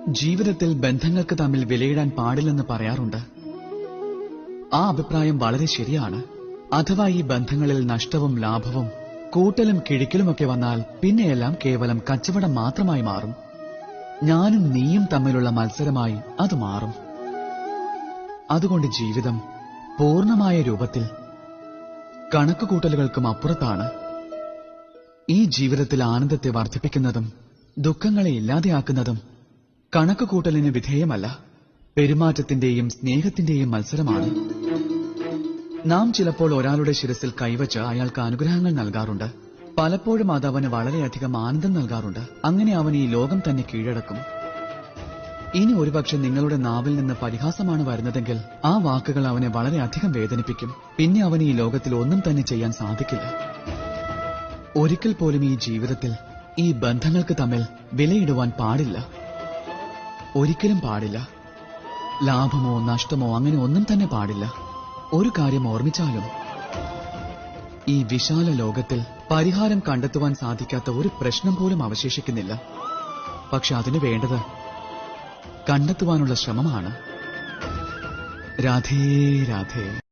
ജീവിതത്തിൽ ബന്ധങ്ങൾക്ക് തമ്മിൽ വിലയിടാൻ പാടില്ലെന്ന് പറയാറുണ്ട്. ആ അഭിപ്രായം വളരെ ശരിയാണ്. അഥവാ ഈ ബന്ധങ്ങളിൽ നഷ്ടവും ലാഭവും കൂട്ടലും കിഴിക്കലുമൊക്കെ വന്നാൽ പിന്നെയെല്ലാം കേവലം കച്ചവടം മാത്രമായി മാറും. ഞാനും നീയും തമ്മിലുള്ള മത്സരമായി അത് മാറും. അതുകൊണ്ട് ജീവിതം പൂർണ്ണമായ രൂപത്തിൽ കണക്കുകൂട്ടലുകൾക്കും അപ്പുറത്താണ്. ഈ ജീവിതത്തിൽ ആനന്ദത്തെ വർദ്ധിപ്പിക്കുന്നതും ദുഃഖങ്ങളെ ഇല്ലാതെയാക്കുന്നതും കണക്കുകൂട്ടലിന് വിധേയമല്ല, പെരുമാറ്റത്തിന്റെയും സ്നേഹത്തിന്റെയും മത്സരമാണ്. നാം ചിലപ്പോൾ ഒരാളുടെ ശിരസിൽ കൈവച്ച് അയാൾക്ക് അനുഗ്രഹങ്ങൾ നൽകാറുണ്ട്. പലപ്പോഴും അത് അവന് വളരെയധികം ആനന്ദം നൽകാറുണ്ട്. അങ്ങനെ അവൻ ഈ ലോകം തന്നെ കീഴടക്കും. ഇനി ഒരുപക്ഷെ നിങ്ങളുടെ നാവിൽ നിന്ന് പരിഹാസമാണ് വരുന്നതെങ്കിൽ ആ വാക്കുകൾ അവനെ വളരെയധികം വേദനിപ്പിക്കും. പിന്നെ അവന് ഈ ലോകത്തിൽ ഒന്നും തന്നെ ചെയ്യാൻ സാധിക്കില്ല. ഒരിക്കൽ പോലും ഈ ജീവിതത്തിൽ ഈ ബന്ധങ്ങൾക്ക് തമ്മിൽ വിലയിടുവാൻ പാടില്ല. ഒരിക്കലും പാടില്ല. ലാഭമോ നഷ്ടമോ അങ്ങനെ ഒന്നും തന്നെ പാടില്ല. ഒരു കാര്യം ഓർമ്മിച്ചാലും, ഈ വിശാല ലോകത്തിൽ പരിഹാരം കണ്ടെത്തുവാൻ സാധിക്കാത്ത ഒരു പ്രശ്നം പോലും അവശേഷിക്കുന്നില്ല. പക്ഷെ അതിനു വേണ്ടത് കണ്ടെത്തുവാനുള്ള ശ്രമമാണ്. രാധേ രാധേ.